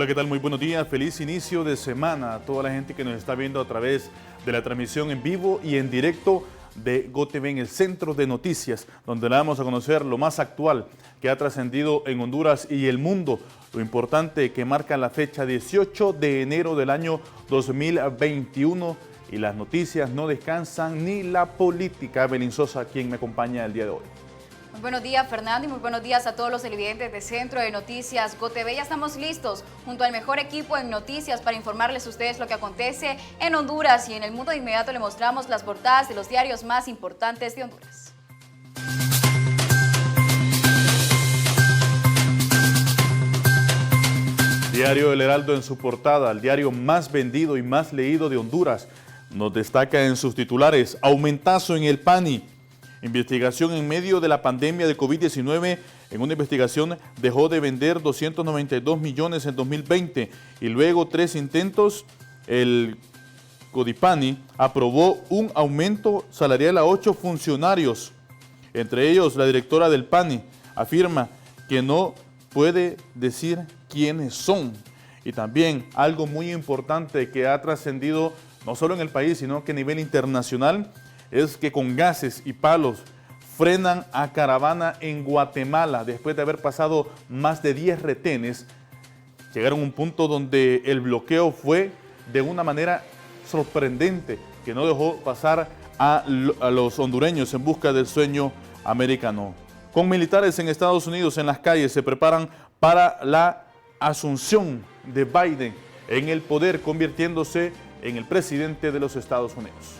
Hola, ¿qué tal? Muy buenos días, feliz inicio de semana a toda la gente que nos está viendo a través de la transmisión en vivo y en directo de GOTV en el Centro de Noticias, donde le vamos a conocer lo más actual que ha trascendido en Honduras y el mundo, lo importante que marca la fecha 18 de enero del año 2021 y las noticias no descansan ni la política. Evelyn Sosa, quien me acompaña el día de hoy. Muy buenos días, Fernando, y muy buenos días a todos los televidentes de Centro de Noticias GOTV. Ya estamos listos junto al mejor equipo en noticias para informarles a ustedes lo que acontece en Honduras, y en el mundo de inmediato le mostramos las portadas de los diarios más importantes de Honduras. Diario El Heraldo en su portada, el diario más vendido y más leído de Honduras, nos destaca en sus titulares: aumentazo en el PANI. Investigación en medio de la pandemia de COVID-19. En una investigación dejó de vender 292 millones en 2020 y luego 3 intentos. El Codipani aprobó un aumento salarial a 8 funcionarios. Entre ellos, la directora del PANI afirma que no puede decir quiénes son. Y también algo muy importante que ha trascendido no solo en el país, sino que a nivel internacional, es que con gases y palos frenan a caravana en Guatemala. Después de haber pasado más de 10 retenes, llegaron a un punto donde el bloqueo fue de una manera sorprendente, que no dejó pasar a los hondureños en busca del sueño americano. Con militares en Estados Unidos en las calles se preparan para la asunción de Biden en el poder, convirtiéndose en el presidente de los Estados Unidos.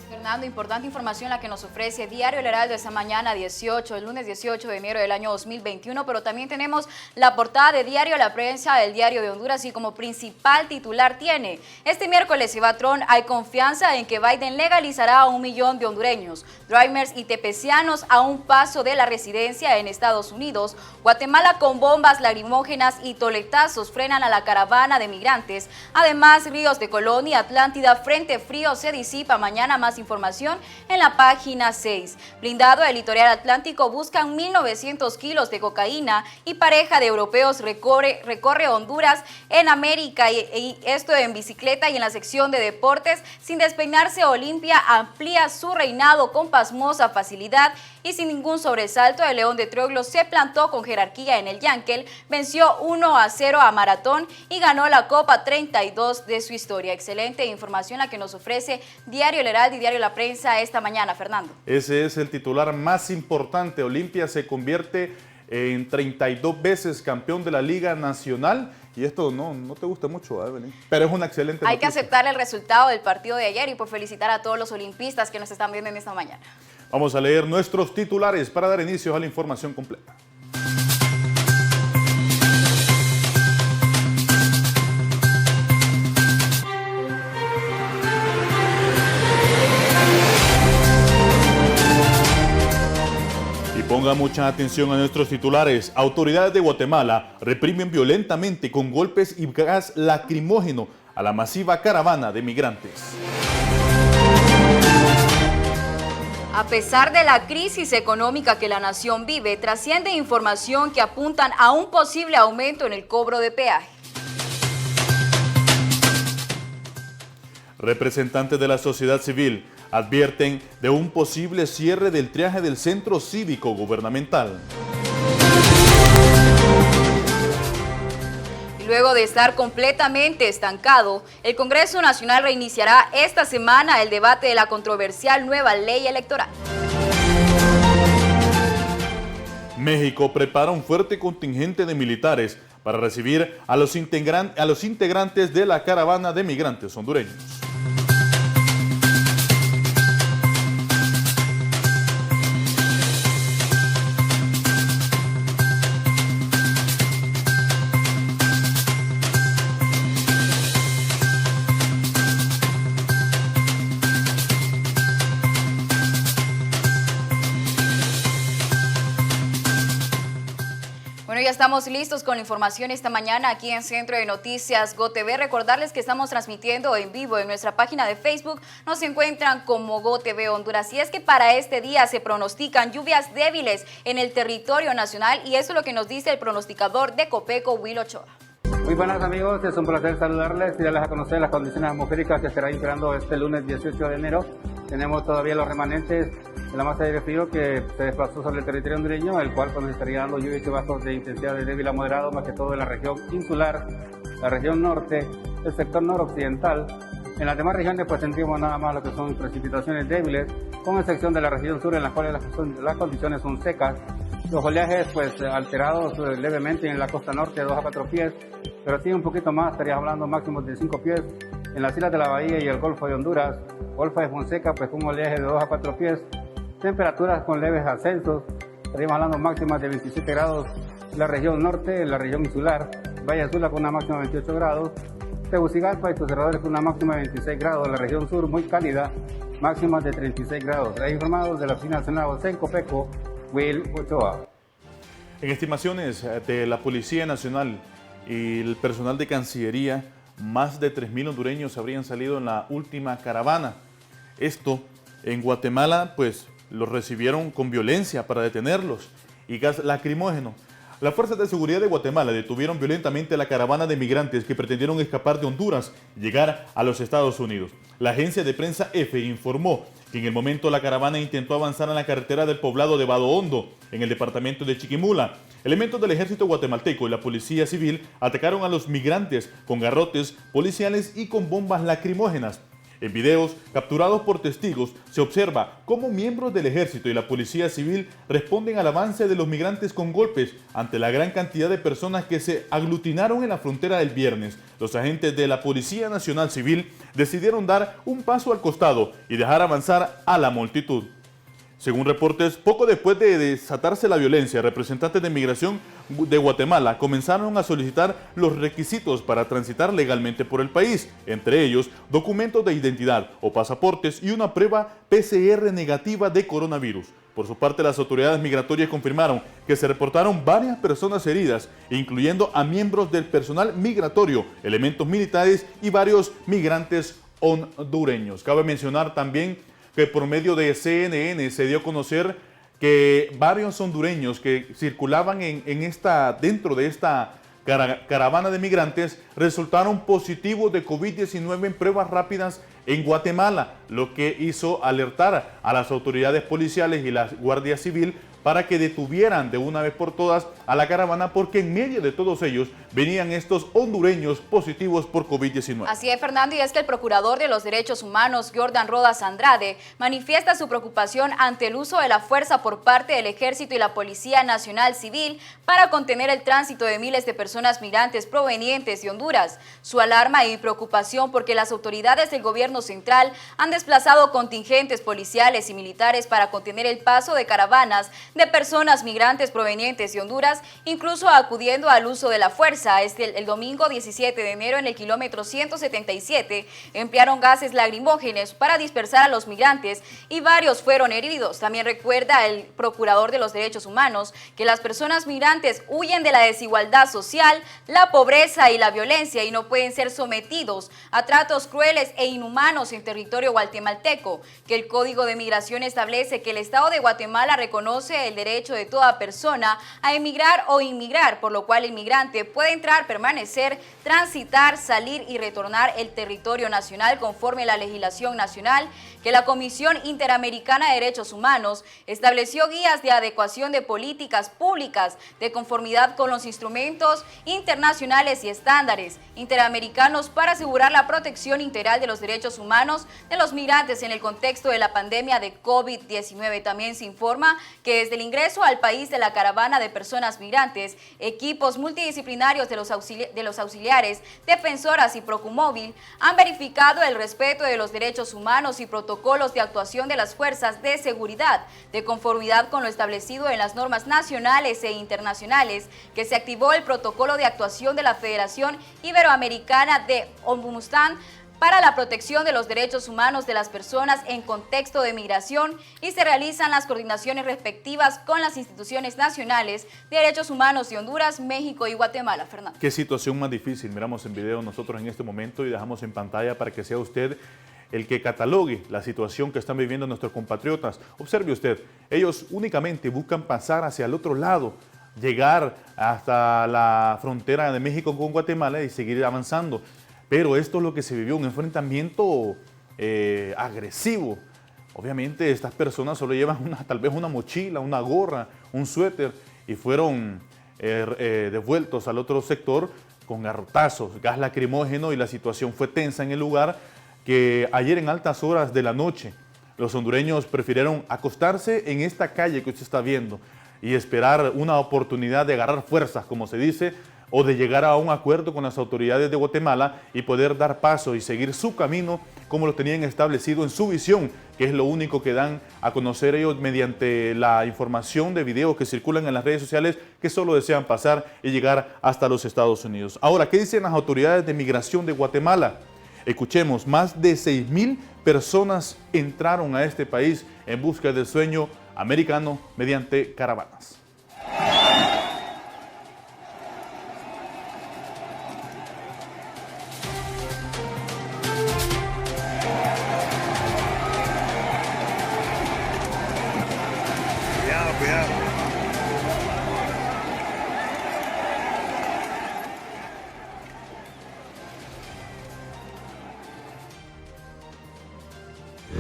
Fernando, importante información la que nos ofrece Diario El Heraldo esta mañana el lunes 18 de enero del año 2021, pero también tenemos la portada de Diario La Prensa del Diario de Honduras, y como principal titular tiene: este miércoles Ibatrón, hay confianza en que Biden legalizará a 1 millón de hondureños. Drivers y tepecianos a un paso de la residencia en Estados Unidos. Guatemala con bombas lacrimógenas y toletazos frenan a la caravana de migrantes. Además, Ríos de Colón y Atlántida, frente frío se disipa mañana. Más información en la página 6. Blindado del litoral atlántico buscan 1.900 kilos de cocaína, y pareja de europeos recorre Honduras en América, y esto en bicicleta. Y en la sección de deportes, sin despeinarse, Olimpia amplía su reinado con pasmosa facilidad y sin ningún sobresalto. El León de Troglio se plantó con jerarquía en el Yankel, venció 1-0 a Maratón y ganó la Copa 32 de su historia. Excelente información la que nos ofrece Diario El Heraldo y Diario La Prensa esta mañana, Fernando. Ese es el titular más importante. Olimpia se convierte en 32 veces campeón de la Liga Nacional. Y esto no te gusta mucho, Evelyn, pero es una excelente noticia. Hay que aceptar el resultado del partido de ayer y por felicitar a todos los olimpistas que nos están viendo en esta mañana. Vamos a leer nuestros titulares para dar inicio a la información completa. Ponga mucha atención a nuestros titulares. Autoridades de Guatemala reprimen violentamente con golpes y gas lacrimógeno a la masiva caravana de migrantes. A pesar de la crisis económica que la nación vive, trasciende información que apuntan a un posible aumento en el cobro de peaje. Representantes de la sociedad civil advierten de un posible cierre del triaje del centro cívico gubernamental. Luego de estar completamente estancado, el Congreso Nacional reiniciará esta semana el debate de la controversial nueva ley electoral. México prepara un fuerte contingente de militares para recibir a los integrantes de la caravana de migrantes hondureños. Bueno, ya estamos listos con la información esta mañana aquí en Centro de Noticias GOTV. Recordarles que estamos transmitiendo en vivo en nuestra página de Facebook. Nos encuentran como GOTV Honduras. Y es que para este día se pronostican lluvias débiles en el territorio nacional, y eso es lo que nos dice el pronosticador de Copeco, Will Ochoa. Muy Muy buenas amigos, es un placer saludarles y darles a conocer las condiciones atmosféricas que estará imperando este lunes 18 de enero. Tenemos todavía los remanentes de la masa de aire frío que se desplazó sobre el territorio hondureño, el cual nos estaría dando lluvias y chubascos de intensidad de débil a moderado, más que todo en la región insular, la región norte, el sector noroccidental. En las demás regiones pues tendríamos nada más lo que son precipitaciones débiles, con excepción de la región sur en la cual las condiciones son secas. Los oleajes pues alterados levemente en la costa norte de 2 a 4 pies, pero sí un poquito más, estaríamos hablando máximos de 5 pies en las islas de la Bahía y el Golfo de Honduras, Golfo de Fonseca pues con un oleaje de 2 a 4 pies, temperaturas con leves ascensos, estaríamos hablando máximas de 27 grados en la región norte, en la región insular, Valle Azul con una máxima de 28 grados, Tegucigalpa y sus alrededores con una máxima de 26 grados, la región sur muy cálida, máximas de 36 grados. Ahí informados de la Oficina Nacional de Copeco, Will Ochoa. En estimaciones de la Policía Nacional y el personal de Cancillería, más de 3.000 hondureños habrían salido en la última caravana. Esto en Guatemala, pues los recibieron con violencia para detenerlos y gas lacrimógeno. Las fuerzas de seguridad de Guatemala detuvieron violentamente la caravana de migrantes que pretendieron escapar de Honduras y llegar a los Estados Unidos. La agencia de prensa EFE informó que en el momento la caravana intentó avanzar en la carretera del poblado de Vado Hondo, en el departamento de Chiquimula. Elementos del ejército guatemalteco y la policía civil atacaron a los migrantes con garrotes policiales y con bombas lacrimógenas. En videos capturados por testigos se observa cómo miembros del ejército y la policía civil responden al avance de los migrantes con golpes ante la gran cantidad de personas que se aglutinaron en la frontera el viernes. Los agentes de la Policía Nacional Civil decidieron dar un paso al costado y dejar avanzar a la multitud. Según reportes, poco después de desatarse la violencia, representantes de migración de Guatemala comenzaron a solicitar los requisitos para transitar legalmente por el país, entre ellos documentos de identidad o pasaportes y una prueba PCR negativa de coronavirus. Por su parte, las autoridades migratorias confirmaron que se reportaron varias personas heridas, incluyendo a miembros del personal migratorio, elementos militares y varios migrantes hondureños. Cabe mencionar también que por medio de CNN se dio a conocer que varios hondureños que circulaban dentro de esta caravana de migrantes resultaron positivos de COVID-19 en pruebas rápidas en Guatemala, lo que hizo alertar a las autoridades policiales y la Guardia Civil para que detuvieran de una vez por todas a la caravana, porque en medio de todos ellos venían estos hondureños positivos por COVID-19. Así es, Fernando, y es que el Procurador de los Derechos Humanos, Jordan Rodas Andrade, manifiesta su preocupación ante el uso de la fuerza por parte del Ejército y la Policía Nacional Civil para contener el tránsito de miles de personas migrantes provenientes de Honduras. Su alarma y preocupación porque las autoridades del gobierno central han desplazado contingentes policiales y militares para contener el paso de caravanas de personas migrantes provenientes de Honduras, incluso acudiendo al uso de la fuerza. El domingo 17 de enero en el kilómetro 177 emplearon gases lacrimógenos para dispersar a los migrantes y varios fueron heridos. También recuerda el Procurador de los Derechos Humanos que las personas migrantes huyen de la desigualdad social, la pobreza y la violencia y no pueden ser sometidos a tratos crueles e inhumanos en territorio guatemalteco, que el Código de Migración establece que el Estado de Guatemala reconoce el derecho de toda persona a emigrar o inmigrar, por lo cual el migrante puede entrar, permanecer, transitar, salir y retornar el territorio nacional conforme a la legislación nacional, que la Comisión Interamericana de Derechos Humanos estableció guías de adecuación de políticas públicas de conformidad con los instrumentos internacionales y estándares interamericanos para asegurar la protección integral de los derechos humanos de los migrantes en el contexto de la pandemia de COVID-19. También se informa que desde el ingreso al país de la caravana de personas migrantes, equipos multidisciplinarios de los auxiliares, defensoras y Procumóvil han verificado el respeto de los derechos humanos y protocolos de actuación de las fuerzas de seguridad, de conformidad con lo establecido en las normas nacionales e internacionales, que se activó el protocolo de actuación de la Federación Iberoamericana de Ombudsman para la protección de los derechos humanos de las personas en contexto de migración y se realizan las coordinaciones respectivas con las instituciones nacionales de derechos humanos de Honduras, México y Guatemala. Fernando. Qué situación más difícil miramos en video nosotros en este momento y dejamos en pantalla para que sea usted el que catalogue la situación que están viviendo nuestros compatriotas. Observe usted, ellos únicamente buscan pasar hacia el otro lado llegar hasta la frontera de México con Guatemala y seguir avanzando. Pero esto es lo que se vivió, un enfrentamiento agresivo. Obviamente estas personas solo llevan tal vez una mochila, una gorra, un suéter y fueron devueltos al otro sector con garrotazos, gas lacrimógeno, y la situación fue tensa en el lugar, que ayer en altas horas de la noche los hondureños prefirieron acostarse en esta calle que usted está viendo y esperar una oportunidad de agarrar fuerzas, como se dice, o de llegar a un acuerdo con las autoridades de Guatemala y poder dar paso y seguir su camino como lo tenían establecido en su visión, que es lo único que dan a conocer ellos mediante la información de videos que circulan en las redes sociales, que solo desean pasar y llegar hasta los Estados Unidos. Ahora, ¿qué dicen las autoridades de migración de Guatemala? Escuchemos, más de 6,000 personas entraron a este país en busca del sueño americano mediante caravanas.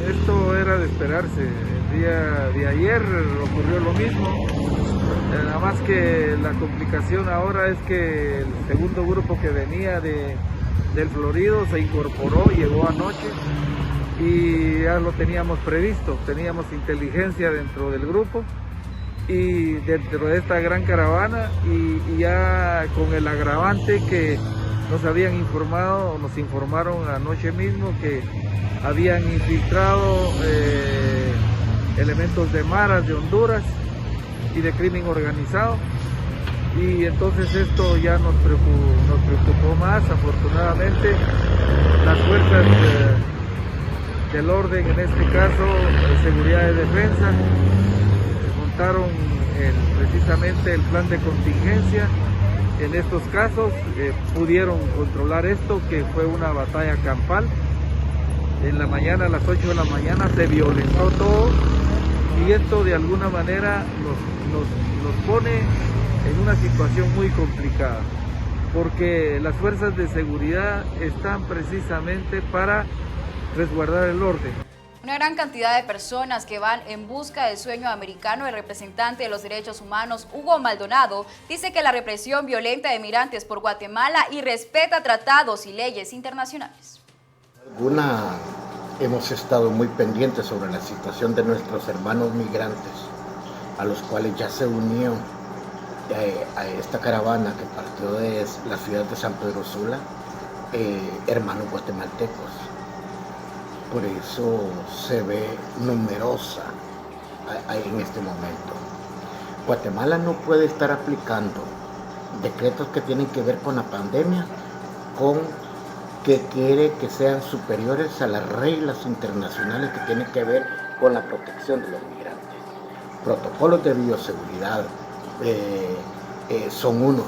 Esto era de esperarse. El día de ayer ocurrió lo mismo, nada más que la complicación ahora es que el segundo grupo que venía del Florido se incorporó, llegó anoche y ya lo teníamos previsto, teníamos inteligencia dentro del grupo y dentro de esta gran caravana, y ya con el agravante que nos habían informado, nos informaron anoche mismo que habían infiltrado elementos de maras de Honduras y de crimen organizado, y entonces esto ya nos preocupó más. Afortunadamente las fuerzas del orden, en este caso seguridad y defensa, montaron precisamente el plan de contingencia. En estos casos pudieron controlar esto, que fue una batalla campal. En la mañana, a las 8 de la mañana, se violentó todo, y esto de alguna manera nos pone en una situación muy complicada, porque las fuerzas de seguridad están precisamente para resguardar el orden. Una gran cantidad de personas que van en busca del sueño americano. El representante de los derechos humanos, Hugo Maldonado, dice que la represión violenta de migrantes por Guatemala irrespeta tratados y leyes internacionales. Hemos estado muy pendientes sobre la situación de nuestros hermanos migrantes, a los cuales ya se unió a esta caravana que partió de la ciudad de San Pedro Sula, hermanos guatemaltecos. Por eso se ve numerosa en este momento. Guatemala no puede estar aplicando decretos que tienen que ver con la pandemia, con que quiere que sean superiores a las reglas internacionales que tienen que ver con la protección de los migrantes. Protocolos de bioseguridad son unos.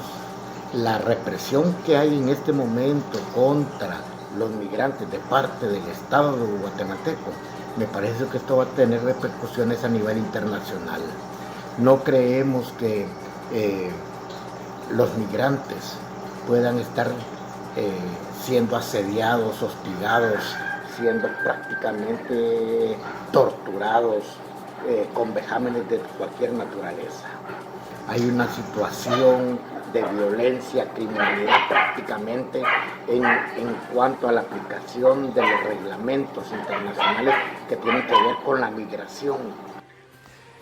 La represión que hay en este momento contra los migrantes de parte del Estado guatemalteco, me parece que esto va a tener repercusiones a nivel internacional. No creemos que los migrantes puedan estar siendo asediados, hostigados, siendo prácticamente torturados con vejámenes de cualquier naturaleza. Hay una situación de violencia, criminalidad prácticamente en cuanto a la aplicación de los reglamentos internacionales que tienen que ver con la migración.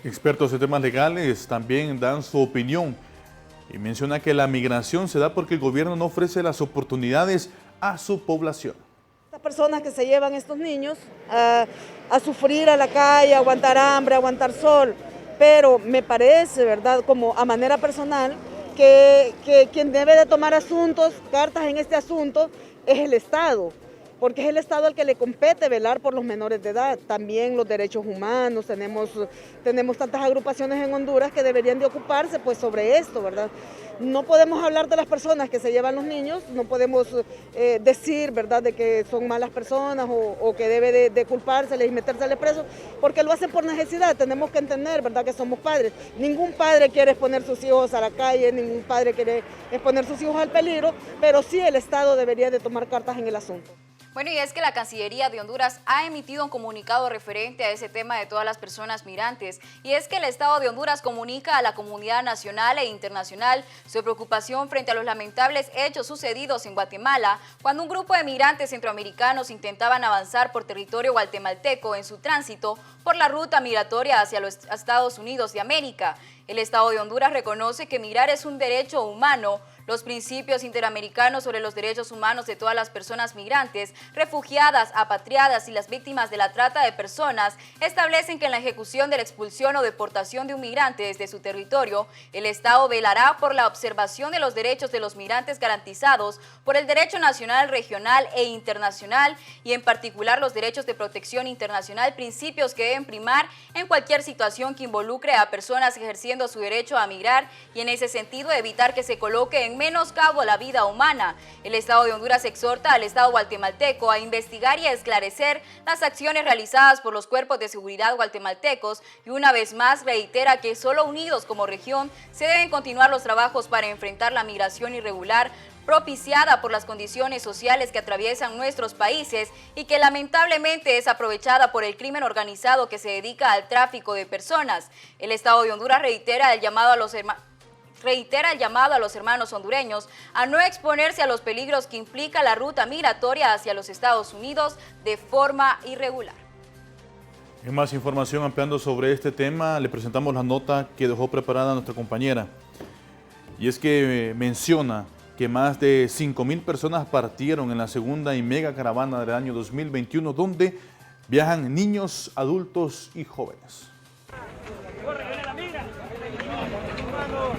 Expertos en temas legales también dan su opinión y menciona que la migración se da porque el gobierno no ofrece las oportunidades a su población. Estas personas que se llevan estos niños a sufrir a la calle, a aguantar hambre, a aguantar sol, pero me parece, ¿verdad?, como a manera personal, que quien debe de tomar cartas en este asunto es el Estado. porque es el Estado al que le compete velar por los menores de edad, también los derechos humanos, tenemos tantas agrupaciones en Honduras que deberían de ocuparse pues sobre esto, ¿verdad? No podemos hablar de las personas que se llevan los niños, no podemos decir, ¿verdad?, de que son malas personas o que debe de culpárseles y metérseles presos, porque lo hacen por necesidad. Tenemos que entender, ¿verdad?, que somos padres. Ningún padre quiere exponer sus hijos a la calle, ningún padre quiere exponer sus hijos al peligro, pero sí el Estado debería de tomar cartas en el asunto. Bueno, y es que la Cancillería de Honduras ha emitido un comunicado referente a ese tema de todas las personas migrantes. Y es que el Estado de Honduras comunica a la comunidad nacional e internacional su preocupación frente a los lamentables hechos sucedidos en Guatemala, cuando un grupo de migrantes centroamericanos intentaban avanzar por territorio guatemalteco en su tránsito por la ruta migratoria hacia los Estados Unidos de América. El Estado de Honduras reconoce que migrar es un derecho humano. Los principios interamericanos sobre los derechos humanos de todas las personas migrantes, refugiadas, apatriadas y las víctimas de la trata de personas establecen que en la ejecución de la expulsión o deportación de un migrante desde su territorio, el Estado velará por la observación de los derechos de los migrantes garantizados por el derecho nacional, regional e internacional y en particular los derechos de protección internacional, principios que deben primar en cualquier situación que involucre a personas ejerciendo su derecho a migrar y en ese sentido evitar que se coloque en menoscabo la vida humana. El Estado de Honduras exhorta al Estado guatemalteco a investigar y a esclarecer las acciones realizadas por los cuerpos de seguridad guatemaltecos y una vez más reitera que solo unidos como región se deben continuar los trabajos para enfrentar la migración irregular propiciada por las condiciones sociales que atraviesan nuestros países y que lamentablemente es aprovechada por el crimen organizado que se dedica al tráfico de personas. El Estado de Honduras reitera el llamado a los hermanos hondureños a no exponerse a los peligros que implica la ruta migratoria hacia los Estados Unidos de forma irregular. En más información ampliando sobre este tema, le presentamos la nota que dejó preparada nuestra compañera. Y es que menciona que más de 5,000 personas partieron en la segunda y mega caravana del año 2021, donde viajan niños, adultos y jóvenes. ¡Corre, que viene la migra!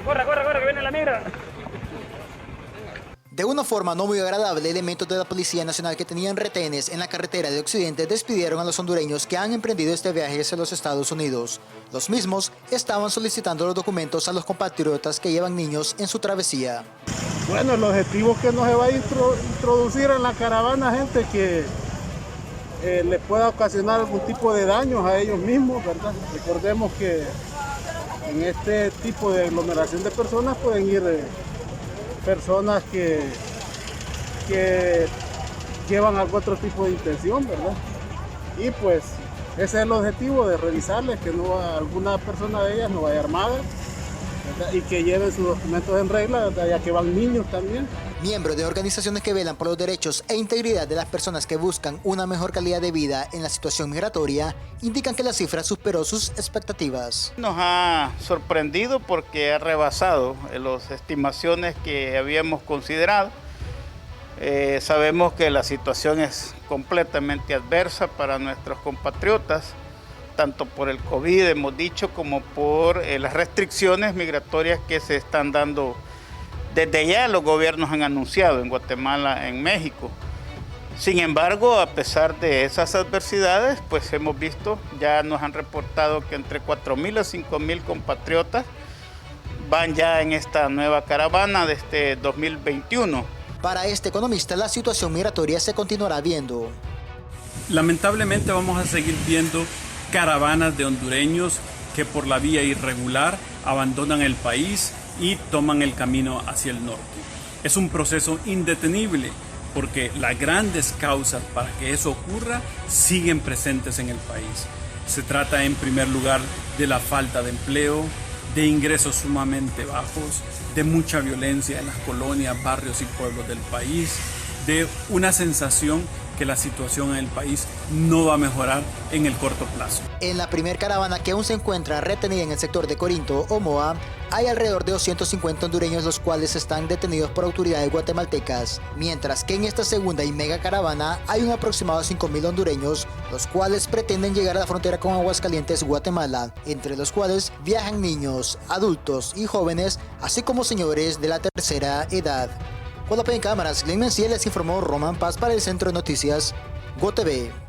¡Corre, corre, corre, que viene la migra! De una forma no muy agradable, elementos de la Policía Nacional que tenían retenes en la carretera de Occidente despidieron a los hondureños que han emprendido este viaje hacia los Estados Unidos. Los mismos estaban solicitando los documentos a los compatriotas que llevan niños en su travesía. Bueno, el objetivo es que no se va a introducir en la caravana gente que le pueda ocasionar algún tipo de daños a ellos mismos, ¿verdad? Recordemos que en este tipo de aglomeración de personas pueden ir personas que llevan algún otro tipo de intención, ¿verdad? Y pues ese es el objetivo, de revisarles que alguna persona de ellas no vaya armada, ¿verdad? Y que lleven sus documentos en regla, ¿verdad? Ya que van niños también. Miembros de organizaciones que velan por los derechos e integridad de las personas que buscan una mejor calidad de vida en la situación migratoria indican que la cifra superó sus expectativas. Nos ha sorprendido porque ha rebasado las estimaciones que habíamos considerado. Sabemos que la situación es completamente adversa para nuestros compatriotas, tanto por el COVID, hemos dicho, como por las restricciones migratorias que se están dando. Desde ya los gobiernos han anunciado en Guatemala, en México. Sin embargo, a pesar de esas adversidades, pues hemos visto, ya nos han reportado que entre 4,000 a 5,000 compatriotas van ya en esta nueva caravana de este 2021. Para este economista, la situación migratoria se continuará viendo. Lamentablemente vamos a seguir viendo caravanas de hondureños que por la vía irregular abandonan el país y toman el camino hacia el norte. Es un proceso indetenible porque las grandes causas para que eso ocurra siguen presentes en el país. Se trata en primer lugar de la falta de empleo, de ingresos sumamente bajos, de mucha violencia en las colonias, barrios y pueblos del país, de una sensación que la situación en el país no va a mejorar en el corto plazo. En la primer caravana, que aún se encuentra retenida en el sector de Corinto o Moa, hay alrededor de 250 hondureños, los cuales están detenidos por autoridades guatemaltecas, mientras que en esta segunda y mega caravana hay un aproximado de 5,000 hondureños, los cuales pretenden llegar a la frontera con Aguascalientes, Guatemala, entre los cuales viajan niños, adultos y jóvenes, así como señores de la tercera edad. Con cámaras, Glenn Menciel les informó Román Paz para el Centro de Noticias GoTV.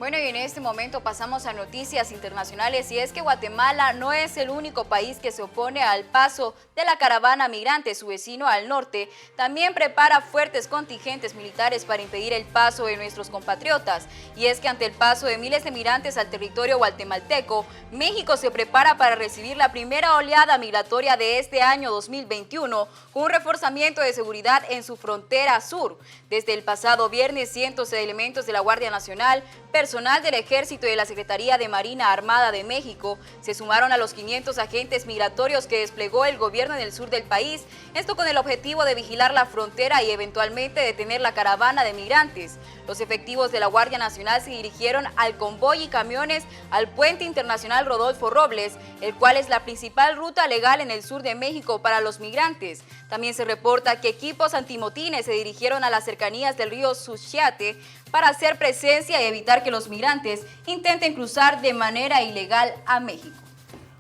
Bueno, y en este momento pasamos a noticias internacionales y es que Guatemala no es el único país que se opone al paso de la caravana migrante. Su vecino al norte también prepara fuertes contingentes militares para impedir el paso de nuestros compatriotas. Y es que ante el paso de miles de migrantes al territorio guatemalteco, México se prepara para recibir la primera oleada migratoria de este año 2021 con un reforzamiento de seguridad en su frontera sur. Desde el pasado viernes, cientos de elementos de la Guardia Nacional, personal del Ejército y de la Secretaría de Marina Armada de México se sumaron a los 500 agentes migratorios que desplegó el gobierno en el sur del país, esto con el objetivo de vigilar la frontera y eventualmente detener la caravana de migrantes. Los efectivos de la Guardia Nacional se dirigieron al convoy y camiones al Puente Internacional Rodolfo Robles, el cual es la principal ruta legal en el sur de México para los migrantes. También se reporta que equipos antimotines se dirigieron a las cercanías del río Suchiate para hacer presencia y evitar que los migrantes intenten cruzar de manera ilegal a México.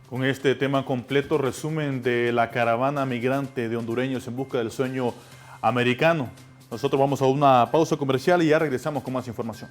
Con este tema completo, resumen de la caravana migrante de hondureños en busca del sueño americano. Nosotros vamos a una pausa comercial y ya regresamos con más información.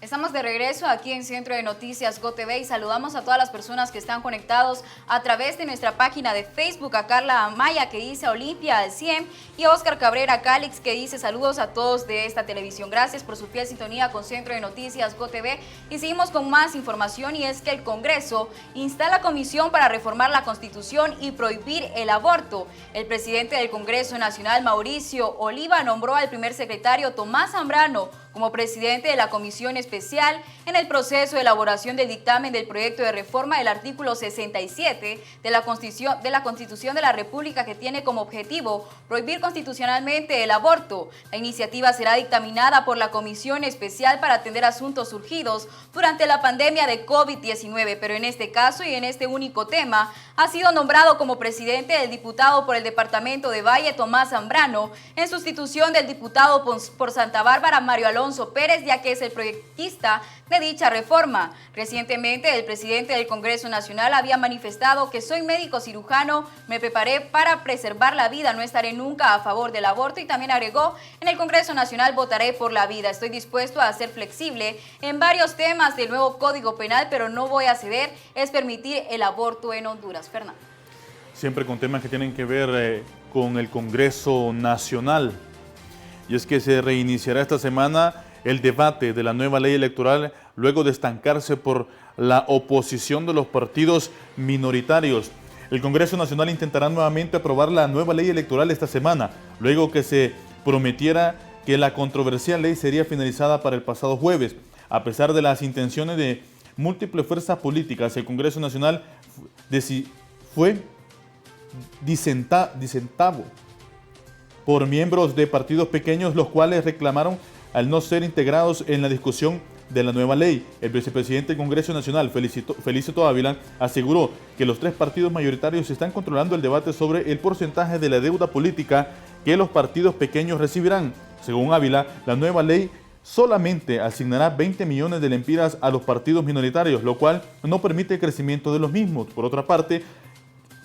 Estamos de regreso aquí en Centro de Noticias GoTV y saludamos a todas las personas que están conectados a través de nuestra página de Facebook, a Carla Amaya que dice Olimpia al 100 y a Oscar Cabrera Calix que dice saludos a todos de esta televisión. Gracias por su fiel sintonía con Centro de Noticias GoTV y seguimos con más información y es que el Congreso instala comisión para reformar la Constitución y prohibir el aborto. El presidente del Congreso Nacional, Mauricio Oliva, nombró al primer secretario Tomás Zambrano como presidente de la Comisión Especial en el proceso de elaboración del dictamen del proyecto de reforma del artículo 67 de la Constitución de la República, que tiene como objetivo prohibir constitucionalmente el aborto. La iniciativa será dictaminada por la Comisión Especial para atender asuntos surgidos durante la pandemia de COVID-19, pero en este caso y en este único tema ha sido nombrado como presidente el diputado por el departamento de Valle, Tomás Zambrano, en sustitución del diputado por Santa Bárbara, Mario Alonso Pérez, ya que es el proyectista de dicha reforma. Recientemente, el presidente del Congreso Nacional había manifestado que soy médico cirujano, me preparé para preservar la vida, no estaré nunca a favor del aborto, y también agregó, en el Congreso Nacional votaré por la vida, estoy dispuesto a ser flexible en varios temas del nuevo Código Penal, pero no voy a ceder, es permitir el aborto en Honduras. Fernando. Siempre con temas que tienen que ver con el Congreso Nacional. Y es que se reiniciará esta semana el debate de la nueva ley electoral luego de estancarse por la oposición de los partidos minoritarios. El Congreso Nacional intentará nuevamente aprobar la nueva ley electoral esta semana, luego que se prometiera que la controversial ley sería finalizada para el pasado jueves. A pesar de las intenciones de múltiples fuerzas políticas, el Congreso Nacional fue disentado por miembros de partidos pequeños, los cuales reclamaron al no ser integrados en la discusión de la nueva ley. El vicepresidente del Congreso Nacional, Felicito Ávila, aseguró que los tres partidos mayoritarios están controlando el debate sobre el porcentaje de la deuda política que los partidos pequeños recibirán. Según Ávila, la nueva ley solamente asignará 20 millones de lempiras a los partidos minoritarios, lo cual no permite el crecimiento de los mismos. Por otra parte,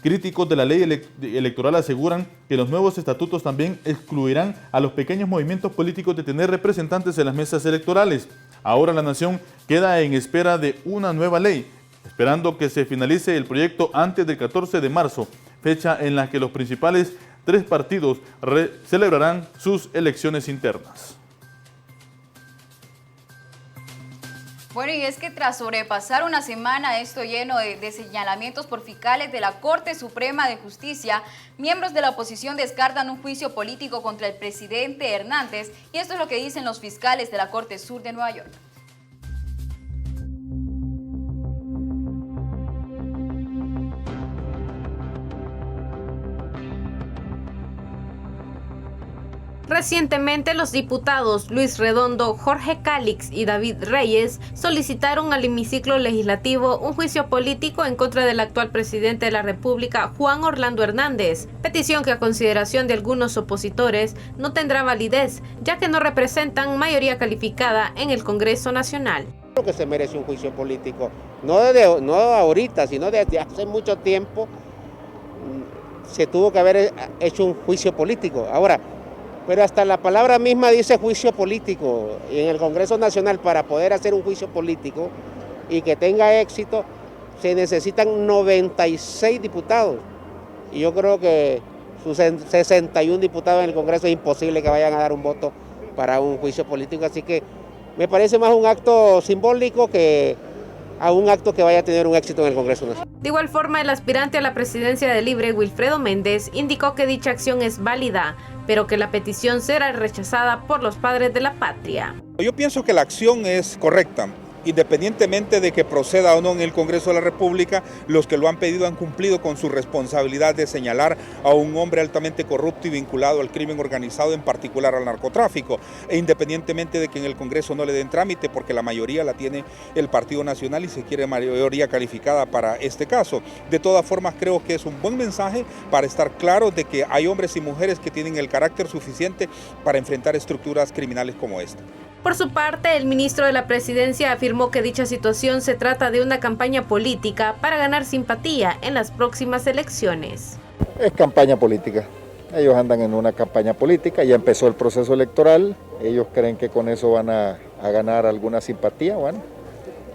críticos de la ley electoral aseguran que los nuevos estatutos también excluirán a los pequeños movimientos políticos de tener representantes en las mesas electorales. Ahora la nación queda en espera de una nueva ley, esperando que se finalice el proyecto antes del 14 de marzo, fecha en la que los principales tres partidos celebrarán sus elecciones internas. Bueno, y es que tras sobrepasar una semana esto lleno de señalamientos por fiscales de la Corte Suprema de Justicia, miembros de la oposición descartan un juicio político contra el presidente Hernández, y esto es lo que dicen los fiscales de la Corte Sur de Nueva York. Recientemente, los diputados Luis Redondo, Jorge Cálix y David Reyes solicitaron al hemiciclo legislativo un juicio político en contra del actual presidente de la República, Juan Orlando Hernández, petición que a consideración de algunos opositores no tendrá validez, ya que no representan mayoría calificada en el Congreso Nacional. Creo que se merece un juicio político, no ahorita, sino desde hace mucho tiempo se tuvo que haber hecho un juicio político. Ahora, pero hasta la palabra misma dice juicio político. Y en el Congreso Nacional, para poder hacer un juicio político y que tenga éxito, se necesitan 96 diputados. Y yo creo que sus 61 diputados en el Congreso es imposible que vayan a dar un voto para un juicio político. Así que me parece más un acto simbólico que a un acto que vaya a tener un éxito en el Congreso Nacional. De igual forma, el aspirante a la presidencia de Libre, Wilfredo Méndez, indicó que dicha acción es válida, pero que la petición será rechazada por los padres de la patria. Yo pienso que la acción es correcta. Independientemente de que proceda o no en el Congreso de la República, los que lo han pedido han cumplido con su responsabilidad de señalar a un hombre altamente corrupto y vinculado al crimen organizado, en particular al narcotráfico, e independientemente de que en el Congreso no le den trámite, porque la mayoría la tiene el Partido Nacional y se quiere mayoría calificada para este caso. De todas formas, creo que es un buen mensaje para estar claros de que hay hombres y mujeres que tienen el carácter suficiente para enfrentar estructuras criminales como esta. Por su parte, el ministro de la Presidencia afirmó que dicha situación se trata de una campaña política para ganar simpatía en las próximas elecciones. Es campaña política. Ellos andan en una campaña política, ya empezó el proceso electoral, ellos creen que con eso van a ganar alguna simpatía, bueno.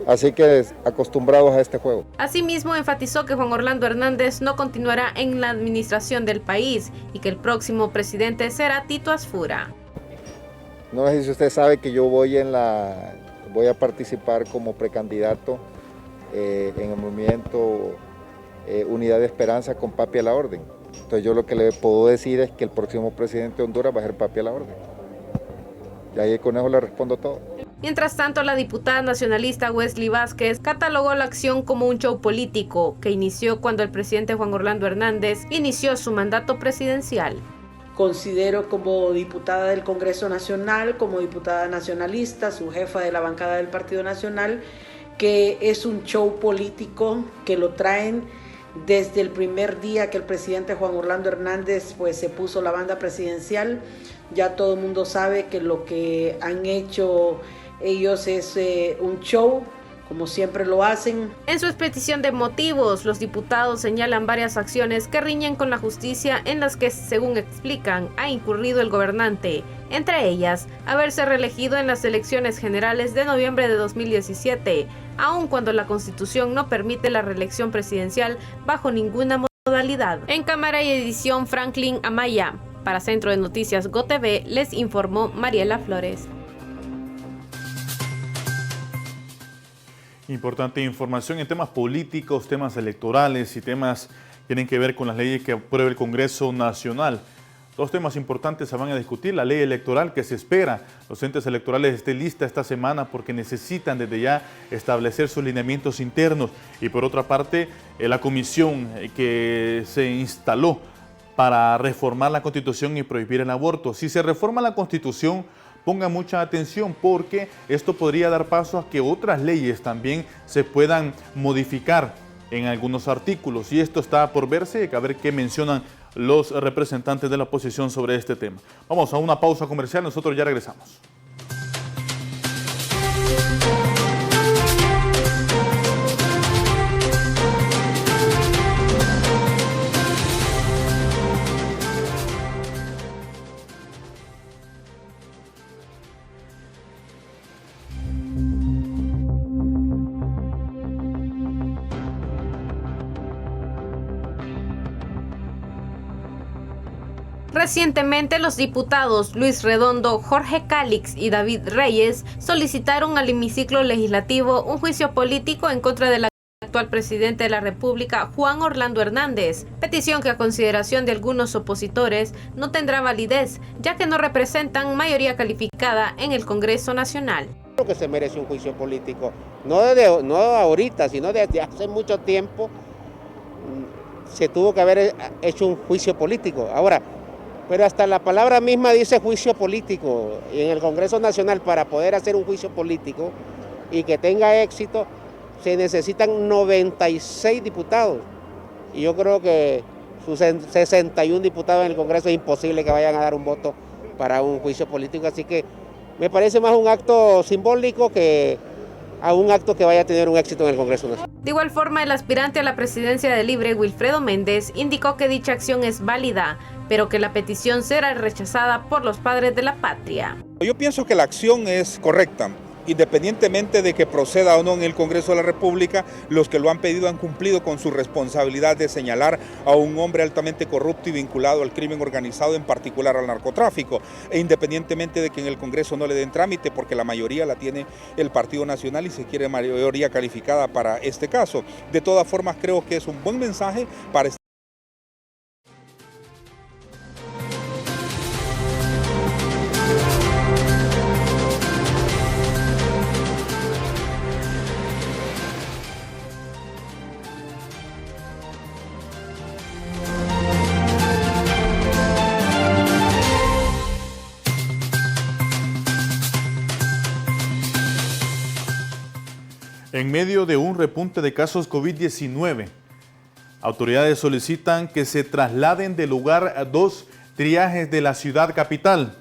Así que acostumbrados a este juego. Asimismo, enfatizó que Juan Orlando Hernández no continuará en la administración del país y que el próximo presidente será Tito Asfura. No sé si usted sabe que yo voy a participar como precandidato en el movimiento Unidad de Esperanza con Papi a la Orden. Entonces yo lo que le puedo decir es que el próximo presidente de Honduras va a ser Papi a la Orden. Y ahí con eso le respondo todo. Mientras tanto, la diputada nacionalista Wesley Vázquez catalogó la acción como un show político que inició cuando el presidente Juan Orlando Hernández inició su mandato presidencial. Considero como diputada del Congreso Nacional, como diputada nacionalista, su jefa de la bancada del Partido Nacional, que es un show político que lo traen desde el primer día que el presidente Juan Orlando Hernández pues se puso la banda presidencial. Ya todo el mundo sabe que lo que han hecho ellos es un show, como siempre lo hacen. En su exposición de motivos, los diputados señalan varias acciones que riñen con la justicia en las que, según explican, ha incurrido el gobernante. Entre ellas, haberse reelegido en las elecciones generales de noviembre de 2017, aun cuando la Constitución no permite la reelección presidencial bajo ninguna modalidad. En cámara y edición, Franklin Amaya. Para Centro de Noticias GOTV, les informó Mariela Flores. Importante información en temas políticos, temas electorales y temas que tienen que ver con las leyes que aprueba el Congreso Nacional. Dos temas importantes se van a discutir: la ley electoral, que se espera los entes electorales estén lista esta semana porque necesitan desde ya establecer sus lineamientos internos, y por otra parte la comisión que se instaló para reformar la Constitución y prohibir el aborto. Si se reforma la Constitución, pongan mucha atención porque esto podría dar paso a que otras leyes también se puedan modificar en algunos artículos, y esto está por verse, hay que ver qué mencionan los representantes de la oposición sobre este tema. Vamos a una pausa comercial, nosotros ya regresamos. Recientemente, los diputados Luis Redondo, Jorge Calix y David Reyes solicitaron al hemiciclo legislativo un juicio político en contra del actual presidente de la República, Juan Orlando Hernández, petición que a consideración de algunos opositores no tendrá validez, ya que no representan mayoría calificada en el Congreso Nacional. Creo que se merece un juicio político, no ahorita, sino desde hace mucho tiempo se tuvo que haber hecho un juicio político. Ahora, pero hasta la palabra misma dice juicio político, y en el Congreso Nacional, para poder hacer un juicio político y que tenga éxito, se necesitan 96 diputados, y yo creo que sus 61 diputados en el Congreso es imposible que vayan a dar un voto para un juicio político, así que me parece más un acto simbólico que a un acto que vaya a tener un éxito en el Congreso Nacional. De igual forma, el aspirante a la presidencia de Libre, Wilfredo Méndez, indicó que dicha acción es válida, pero que la petición será rechazada por los padres de la patria. Yo pienso que la acción es correcta. Independientemente de que proceda o no en el Congreso de la República, los que lo han pedido han cumplido con su responsabilidad de señalar a un hombre altamente corrupto y vinculado al crimen organizado, en particular al narcotráfico, e independientemente de que en el Congreso no le den trámite, porque la mayoría la tiene el Partido Nacional y se quiere mayoría calificada para este caso. De todas formas, creo que es un buen mensaje para En medio de un repunte de casos COVID-19, autoridades solicitan que se trasladen del lugar a 2 triajes de la ciudad capital.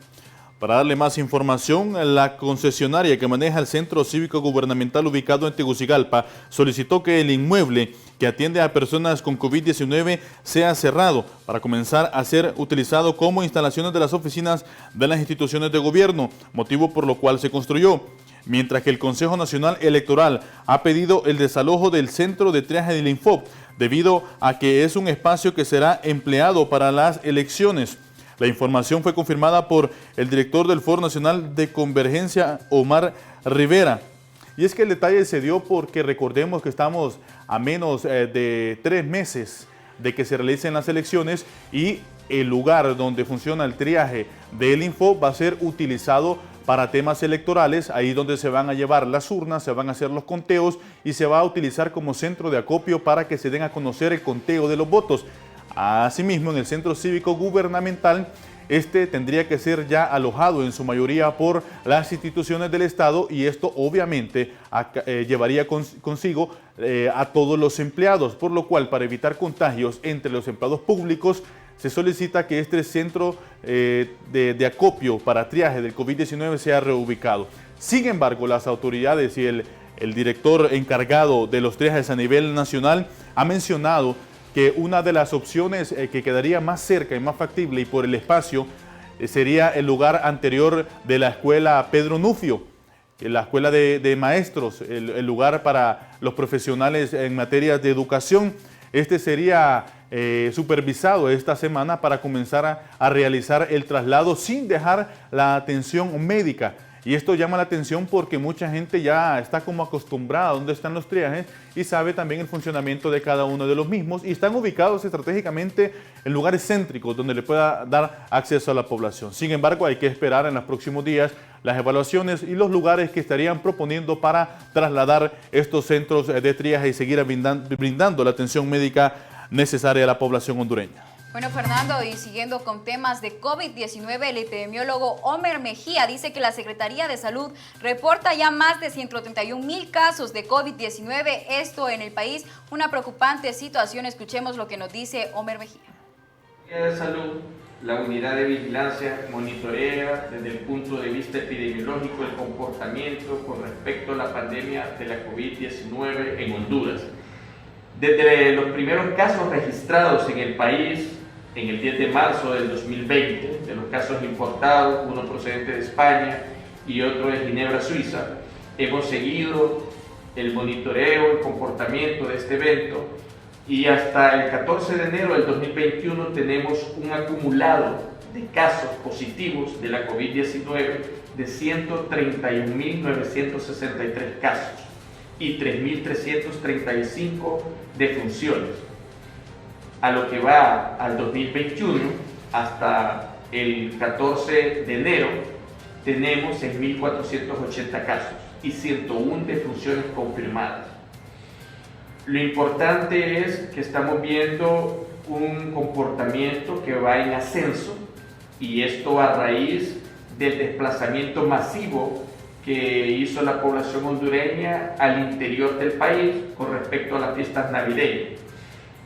Para darle más información, la concesionaria que maneja el centro cívico gubernamental ubicado en Tegucigalpa solicitó que el inmueble que atiende a personas con COVID-19 sea cerrado para comenzar a ser utilizado como instalaciones de las oficinas de las instituciones de gobierno, motivo por lo cual se construyó. Mientras que el Consejo Nacional Electoral ha pedido el desalojo del centro de triaje del Infop, debido a que es un espacio que será empleado para las elecciones. La información fue confirmada por el director del Foro Nacional de Convergencia, Omar Rivera. Y es que el detalle se dio porque recordemos que estamos a menos de 3 meses de que se realicen las elecciones, y el lugar donde funciona el triaje del Infop va a ser utilizado para temas electorales, ahí donde se van a llevar las urnas, se van a hacer los conteos y se va a utilizar como centro de acopio para que se den a conocer el conteo de los votos. Asimismo, en el centro cívico gubernamental, este tendría que ser ya alojado en su mayoría por las instituciones del Estado y esto obviamente llevaría consigo a todos los empleados, por lo cual para evitar contagios entre los empleados públicos se solicita que este centro de acopio para triaje del COVID-19 sea reubicado. Sin embargo, las autoridades y el director encargado de los triajes a nivel nacional ha mencionado que una de las opciones que quedaría más cerca y más factible y por el espacio sería el lugar anterior de la escuela Pedro Nufio, la escuela de maestros, el lugar para los profesionales en materias de educación. Este sería supervisado esta semana para comenzar a realizar el traslado sin dejar la atención médica. Y esto llama la atención porque mucha gente ya está como acostumbrada a dónde están los triajes y sabe también el funcionamiento de cada uno de los mismos y están ubicados estratégicamente en lugares céntricos donde le pueda dar acceso a la población. Sin embargo, hay que esperar en los próximos días las evaluaciones y los lugares que estarían proponiendo para trasladar estos centros de triaje y seguir brindando la atención médica necesaria a la población hondureña. Bueno, Fernando, y siguiendo con temas de COVID-19, el epidemiólogo Omer Mejía dice que la Secretaría de Salud reporta ya más de 131,000 casos de COVID-19, esto en el país, una preocupante situación. Escuchemos lo que nos dice Omer Mejía. La Secretaría de Salud, la unidad de vigilancia monitorea desde el punto de vista epidemiológico el comportamiento con respecto a la pandemia de la COVID-19 en Honduras. Desde los primeros casos registrados en el país, en el 10 de marzo del 2020, de los casos importados, uno procedente de España y otro de Ginebra, Suiza, hemos seguido el monitoreo, el comportamiento de este evento y hasta el 14 de enero del 2021 tenemos un acumulado de casos positivos de la COVID-19 de 131,963 casos y 3,335 defunciones. A lo que va al 2021, hasta el 14 de enero, tenemos 6,480 casos y 101 defunciones confirmadas. Lo importante es que estamos viendo un comportamiento que va en ascenso y esto a raíz del desplazamiento masivo que hizo la población hondureña al interior del país con respecto a las fiestas navideñas.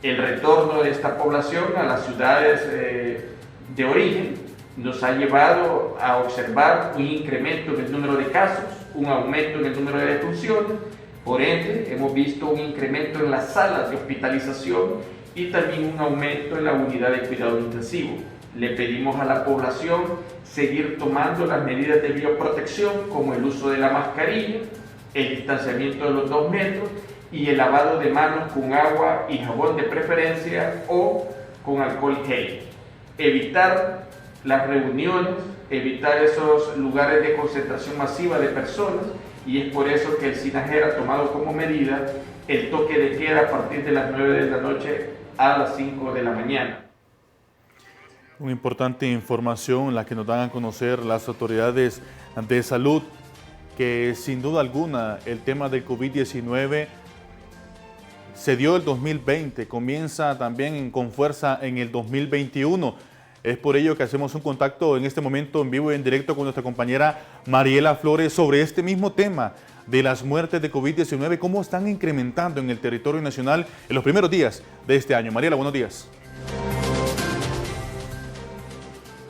El retorno de esta población a las ciudades de origen nos ha llevado a observar un incremento en el número de casos, un aumento en el número de defunciones, por ende hemos visto un incremento en las salas de hospitalización y también un aumento en la unidad de cuidado intensivo. Le pedimos a la población seguir tomando las medidas de bioprotección como el uso de la mascarilla, el distanciamiento de los 2 metros y el lavado de manos con agua y jabón de preferencia o con alcohol gel. Evitar las reuniones, evitar esos lugares de concentración masiva de personas y es por eso que el SINAGER ha tomado como medida el toque de queda a partir de las 9 de la noche a las 5 de la mañana. Una importante información la que nos dan a conocer las autoridades de salud, que sin duda alguna el tema del COVID-19 se dio el 2020, comienza también con fuerza en el 2021. Es por ello que hacemos un contacto en este momento en vivo y en directo con nuestra compañera Mariela Flores sobre este mismo tema de las muertes de COVID-19, cómo están incrementando en el territorio nacional en los primeros días de este año. Mariela, buenos días.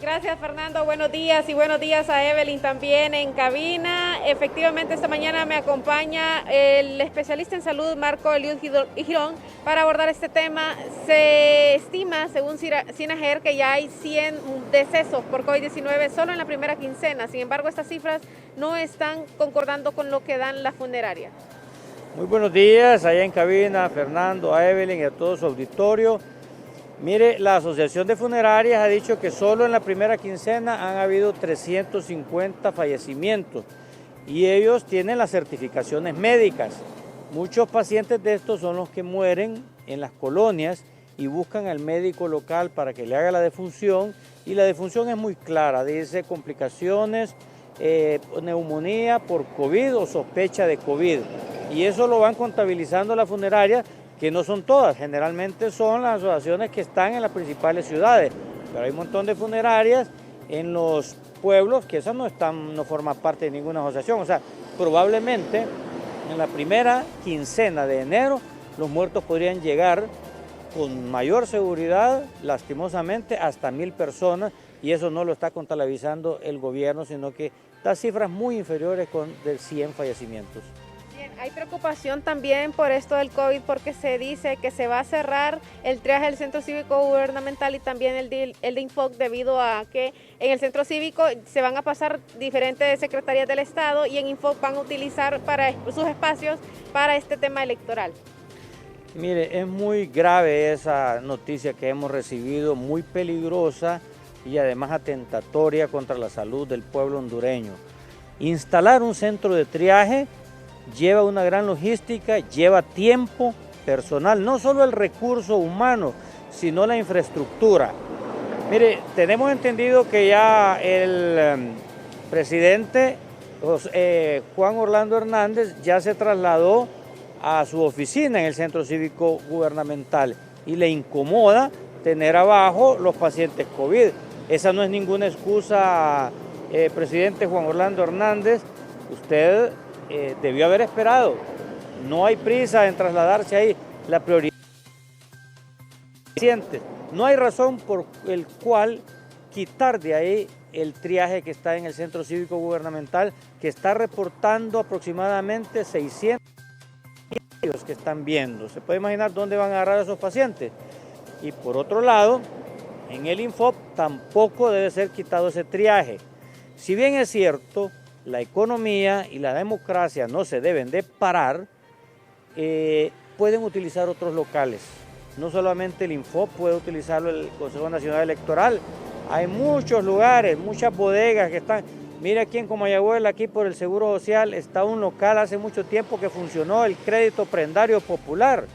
Gracias, Fernando. Buenos días y buenos días a Evelyn también en cabina. Efectivamente, esta mañana me acompaña el especialista en salud, Marco Eliud Girón, para abordar este tema. Se estima, según SINAGER, que ya hay 100 decesos por COVID-19 solo en la primera quincena. Sin embargo, estas cifras no están concordando con lo que dan las funerarias. Muy buenos días, allá en cabina, Fernando, a Evelyn y a todo su auditorio. Mire, la Asociación de Funerarias ha dicho que solo en la primera quincena han habido 350 fallecimientos y ellos tienen las certificaciones médicas. Muchos pacientes de estos son los que mueren en las colonias y buscan al médico local para que le haga la defunción y la defunción es muy clara, dice complicaciones neumonía por COVID o sospecha de COVID. Y eso lo van contabilizando las funerarias, que no son todas, generalmente son las asociaciones que están en las principales ciudades, pero hay un montón de funerarias en los pueblos que esas no forman parte de ninguna asociación. O sea, probablemente en la primera quincena de enero los muertos podrían llegar con mayor seguridad, lastimosamente, hasta 1000 personas, y eso no lo está contabilizando el gobierno, sino que da cifras muy inferiores de 100 fallecimientos. Bien, hay preocupación también por esto del COVID, porque se dice que se va a cerrar el triaje del Centro Cívico Gubernamental y también el de Infoc, debido a que en el Centro Cívico se van a pasar diferentes secretarías del Estado y en Infoc van a utilizar para sus espacios para este tema electoral. Mire, es muy grave esa noticia que hemos recibido, muy peligrosa y además atentatoria contra la salud del pueblo hondureño. Instalar un centro de triaje lleva una gran logística, lleva tiempo, personal, no solo el recurso humano, sino la infraestructura. Mire, tenemos entendido que ya el presidente Juan Orlando Hernández ya se trasladó a su oficina en el Centro Cívico Gubernamental y le incomoda tener abajo los pacientes COVID. Esa no es ninguna excusa, presidente Juan Orlando Hernández. Usted debió haber esperado. No hay prisa en trasladarse ahí. La prioridad es pacientes. No hay razón por el cual quitar de ahí el triaje que está en el Centro Cívico Gubernamental, que está reportando aproximadamente 600 que están viendo. Se puede imaginar dónde van a agarrar a esos pacientes. Y por otro lado, en el Infoc tampoco debe ser quitado ese triaje. Si bien es cierto, la economía y la democracia no se deben de parar, pueden utilizar otros locales. No solamente el Infoc, puede utilizarlo el Consejo Nacional Electoral. Hay muchos lugares, muchas bodegas que están. Mira aquí en Comayagüela, aquí por el Seguro Social, está un local hace mucho tiempo que funcionó, el Crédito Prendario Popular.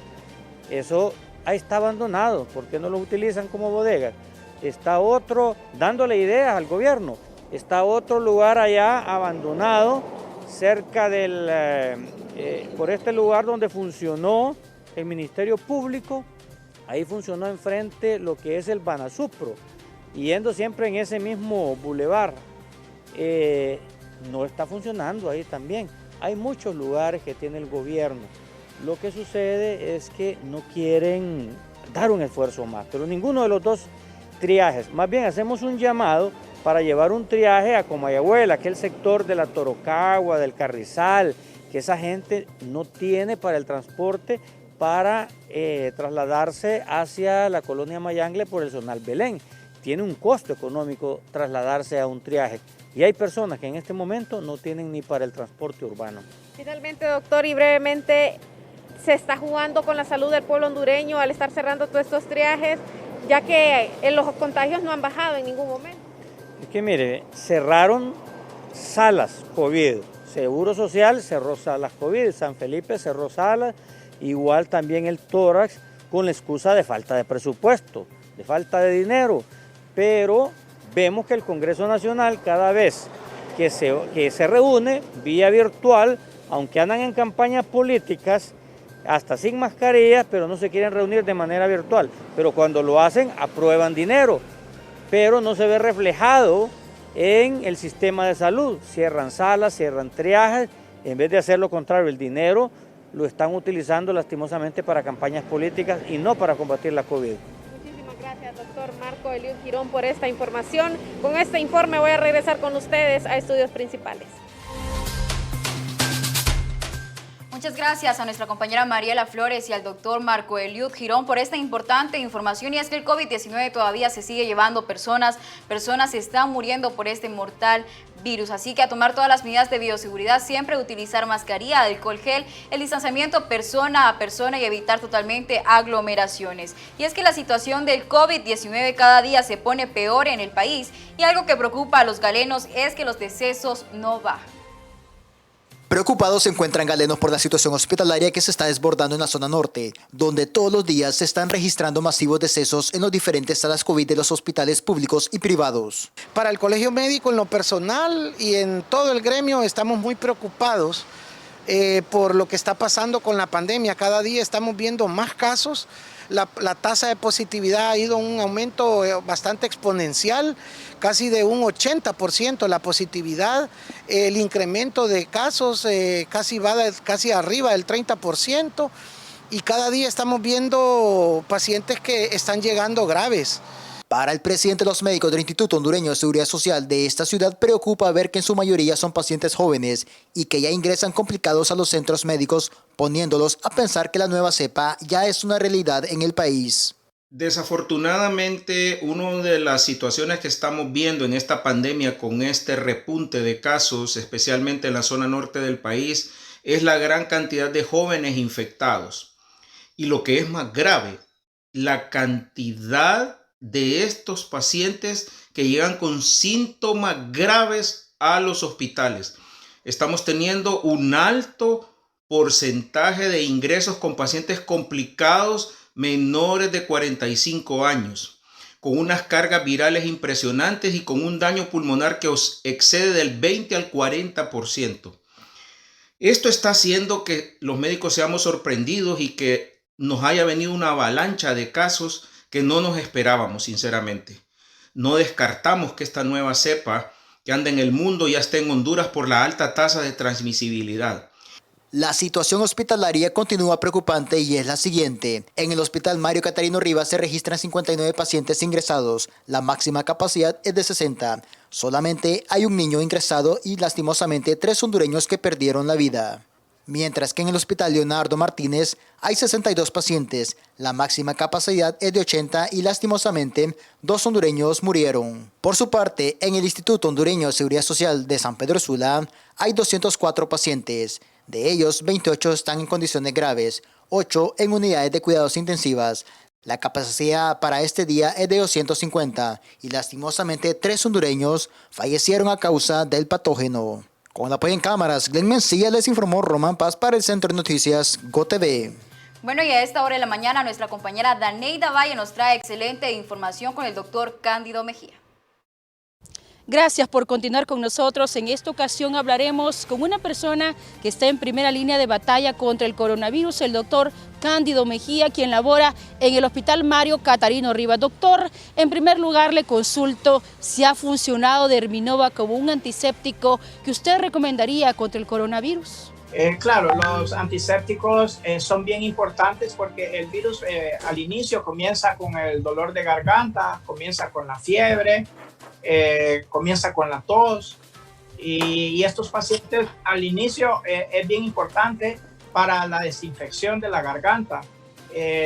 Eso ahí está abandonado, ¿por qué no lo utilizan como bodegas? Está otro, dándole ideas al gobierno, está otro lugar allá abandonado, cerca por este lugar donde funcionó el Ministerio Público, ahí funcionó enfrente lo que es el Banasupro, yendo siempre en ese mismo bulevar. No está funcionando ahí también. Hay muchos lugares que tiene el gobierno. Lo que sucede es que no quieren dar un esfuerzo más, pero ninguno de los dos triajes. Más bien hacemos un llamado para llevar un triaje a Comayagüela, aquel sector de la Torocagua, del Carrizal, que esa gente no tiene para el transporte para trasladarse hacia la colonia Mayangle por el Zonal Belén. Tiene un costo económico trasladarse a un triaje. Y hay personas que en este momento no tienen ni para el transporte urbano. Finalmente, doctor, y brevemente, ¿se está jugando con la salud del pueblo hondureño al estar cerrando todos estos triajes, ya que los contagios no han bajado en ningún momento? Es que mire, cerraron salas COVID, Seguro Social cerró salas COVID, San Felipe cerró salas, igual también el tórax, con la excusa de falta de presupuesto, de falta de dinero, pero vemos que el Congreso Nacional cada vez que se reúne vía virtual, aunque andan en campañas políticas, hasta sin mascarillas, pero no se quieren reunir de manera virtual. Pero cuando lo hacen, aprueban dinero, pero no se ve reflejado en el sistema de salud. Cierran salas, cierran triajes, en vez de hacer lo contrario, el dinero lo están utilizando lastimosamente para campañas políticas y no para combatir la COVID. Gracias, doctor Marco Eliud Girón, por esta información. Con este informe voy a regresar con ustedes a Estudios Principales. Muchas gracias a nuestra compañera Mariela Flores y al doctor Marco Eliud Girón por esta importante información. Y es que el COVID-19 todavía se sigue llevando personas están muriendo por este mortal virus. Así que a tomar todas las medidas de bioseguridad, siempre utilizar mascarilla, alcohol gel, el distanciamiento persona a persona y evitar totalmente aglomeraciones. Y es que la situación del COVID-19 cada día se pone peor en el país y algo que preocupa a los galenos es que los decesos no bajan. Preocupados se encuentran galenos por la situación hospitalaria que se está desbordando en la zona norte, donde todos los días se están registrando masivos decesos en los diferentes salas COVID de los hospitales públicos y privados. Para el Colegio Médico, en lo personal y en todo el gremio, estamos muy preocupados por lo que está pasando con la pandemia. Cada día estamos viendo más casos. La tasa de positividad ha ido a un aumento bastante exponencial, casi de un 80% la positividad. El incremento de casos casi arriba del 30%, y cada día estamos viendo pacientes que están llegando graves. Para el presidente de los médicos del Instituto Hondureño de Seguridad Social de esta ciudad, preocupa ver que en su mayoría son pacientes jóvenes y que ya ingresan complicados a los centros médicos, poniéndolos a pensar que la nueva cepa ya es una realidad en el país. Desafortunadamente, una de las situaciones que estamos viendo en esta pandemia con este repunte de casos, especialmente en la zona norte del país, es la gran cantidad de jóvenes infectados. Y lo que es más grave, la cantidad de estos pacientes que llegan con síntomas graves a los hospitales. Estamos teniendo un alto porcentaje de ingresos con pacientes complicados menores de 45 años, con unas cargas virales impresionantes y con un daño pulmonar que excede del 20 al 40%. Esto está haciendo que los médicos seamos sorprendidos y que nos haya venido una avalancha de casos que no nos esperábamos, sinceramente. No descartamos que esta nueva cepa que anda en el mundo ya esté en Honduras por la alta tasa de transmisibilidad. La situación hospitalaria continúa preocupante y es la siguiente. En el Hospital Mario Catarino Rivas se registran 59 pacientes ingresados. La máxima capacidad es de 60. Solamente hay un niño ingresado y lastimosamente 3 hondureños que perdieron la vida. Mientras que en el Hospital Leonardo Martínez hay 62 pacientes, la máxima capacidad es de 80 y lastimosamente 2 hondureños murieron. Por su parte, en el Instituto Hondureño de Seguridad Social de San Pedro Sula hay 204 pacientes, de ellos 28 están en condiciones graves, 8 en unidades de cuidados intensivas. La capacidad para este día es de 250 y lastimosamente 3 hondureños fallecieron a causa del patógeno. Con el apoyo en cámaras, Glenn Mencía les informó Román Paz para el Centro de Noticias GOTV. Bueno, y a esta hora de la mañana nuestra compañera Daneida Valle nos trae excelente información con el doctor Cándido Mejía. Gracias por continuar con nosotros. En esta ocasión hablaremos con una persona que está en primera línea de batalla contra el coronavirus, el doctor Cándido Mejía, quien labora en el Hospital Mario Catarino Rivas. Doctor, en primer lugar le consulto si ha funcionado Derminova como un antiséptico que usted recomendaría contra el coronavirus. Claro, los antisépticos son bien importantes porque el virus al inicio comienza con el dolor de garganta, comienza con la fiebre, comienza con la tos y estos pacientes al inicio es bien importante para la desinfección de la garganta.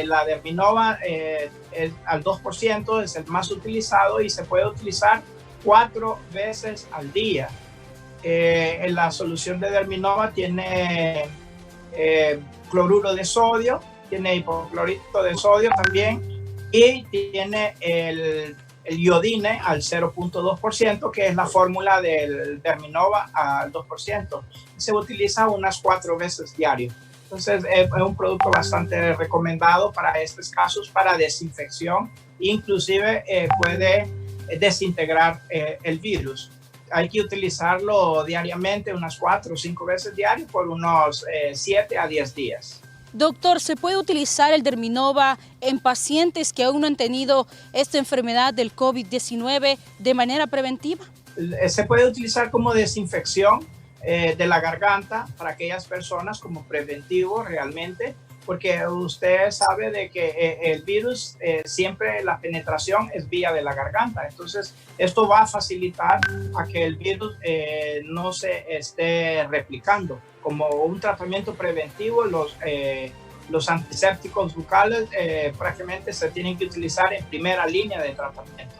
La Derminova al 2% es el más utilizado y se puede utilizar 4 veces al día. La solución de Derminova tiene cloruro de sodio, tiene hipoclorito de sodio también y tiene el iodine al 0.2%, que es la fórmula del Derminova al 2%. Se utiliza unas 4 veces diario. Entonces es un producto bastante recomendado para estos casos, para desinfección, inclusive puede desintegrar el virus. Hay que utilizarlo diariamente, unas 4 o 5 veces diario por unos 7 a 10 días. Doctor, ¿se puede utilizar el Derminova en pacientes que aún no han tenido esta enfermedad del COVID-19 de manera preventiva? Se puede utilizar como desinfección de la garganta para aquellas personas como preventivo realmente, porque usted sabe de que el virus siempre la penetración es vía de la garganta. Entonces, esto va a facilitar a que el virus no se esté replicando. Como un tratamiento preventivo, los antisépticos bucales prácticamente se tienen que utilizar en primera línea de tratamiento.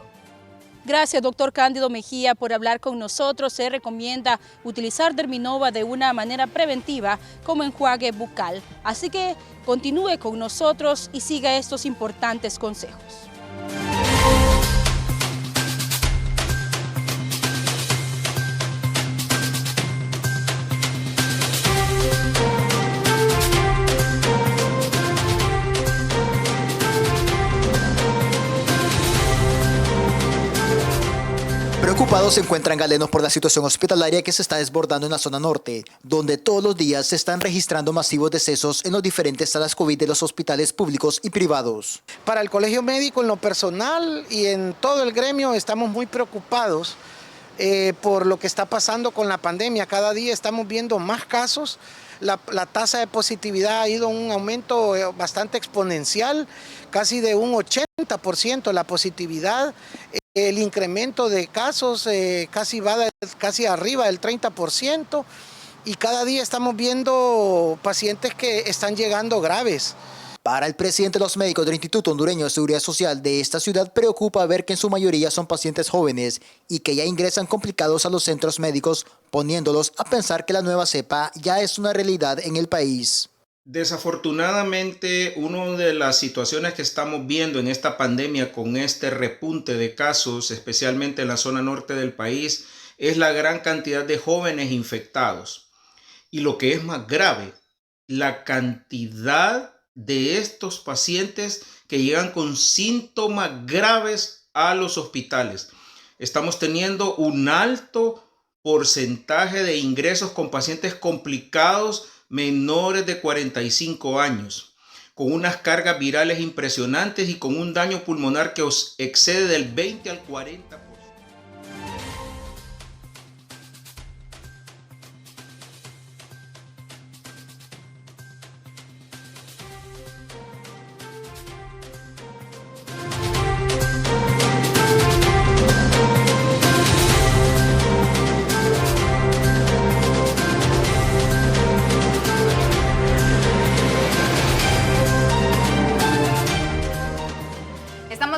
Gracias, doctor Cándido Mejía, por hablar con nosotros. Se recomienda utilizar Derminova de una manera preventiva como enjuague bucal. Así que continúe con nosotros y siga estos importantes consejos. Preocupados se encuentran galenos por la situación hospitalaria que se está desbordando en la zona norte, donde todos los días se están registrando masivos decesos en los diferentes salas COVID de los hospitales públicos y privados. Para el Colegio Médico, en lo personal y en todo el gremio, estamos muy preocupados por lo que está pasando con la pandemia. Cada día estamos viendo más casos. La tasa de positividad ha ido a un aumento bastante exponencial, casi de un 80% la positividad. El incremento de casos casi arriba del 30%, y cada día estamos viendo pacientes que están llegando graves. Para el presidente de los médicos del Instituto Hondureño de Seguridad Social de esta ciudad, preocupa ver que en su mayoría son pacientes jóvenes y que ya ingresan complicados a los centros médicos, poniéndolos a pensar que la nueva cepa ya es una realidad en el país. Desafortunadamente, una de las situaciones que estamos viendo en esta pandemia con este repunte de casos, especialmente en la zona norte del país, es la gran cantidad de jóvenes infectados. Y lo que es más grave, la cantidad de estos pacientes que llegan con síntomas graves a los hospitales. Estamos teniendo un alto porcentaje de ingresos con pacientes complicados menores de 45 años, con unas cargas virales impresionantes y con un daño pulmonar que excede del 20 al 40%.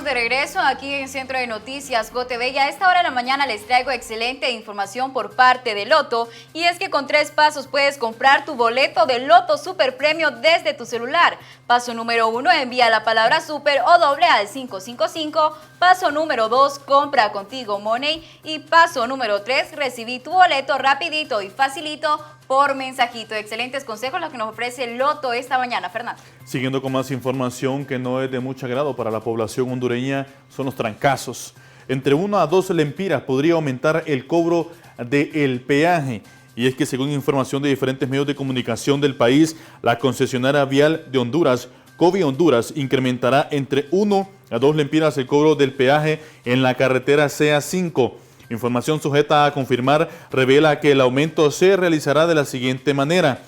Regreso aquí en Centro de Noticias GOTV, y a esta hora de la mañana les traigo excelente información por parte de Loto, y es que con 3 pasos puedes comprar tu boleto de Loto Super Premio desde tu celular. Paso número 1, envía la palabra super o doble al 555. Paso número 2, compra contigo Money, y paso número 3, recibí tu boleto rapidito y facilito por mensajito. Excelentes consejos los que nos ofrece Loto esta mañana, Fernando. Siguiendo con más información que no es de mucho agrado para la población hondureña, son los trancazos. Entre 1 a 2 lempiras podría aumentar el cobro del peaje. Y es que según información de diferentes medios de comunicación del país, la concesionaria vial de Honduras, Covi Honduras, incrementará entre 1 a 2 lempiras el cobro del peaje en la carretera CA5. Información sujeta a confirmar revela que el aumento se realizará de la siguiente manera.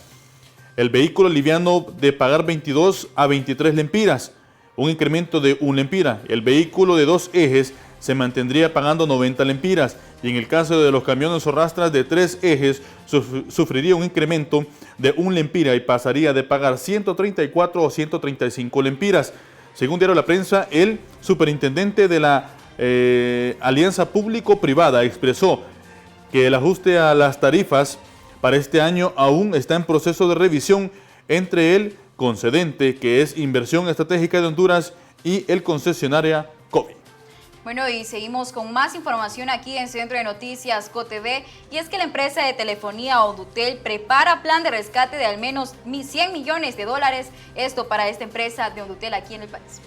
El vehículo liviano de pagar 22 a 23 lempiras, un incremento de 1 lempira. El vehículo de 2 ejes se mantendría pagando 90 lempiras, y en el caso de los camiones o rastras de 3 ejes sufriría un incremento de 1 lempira y pasaría de pagar 134 o 135 lempiras. Según Diario La Prensa, el superintendente de la Alianza Público-Privada expresó que el ajuste a las tarifas para este año aún está en proceso de revisión entre el concedente, que es Inversión Estratégica de Honduras, y el concesionaria Covi. Bueno, y seguimos con más información aquí en Centro de Noticias GOTV, y es que la empresa de telefonía Ondutel prepara plan de rescate de al menos 100 millones de dólares, esto para esta empresa de Ondutel aquí en el país.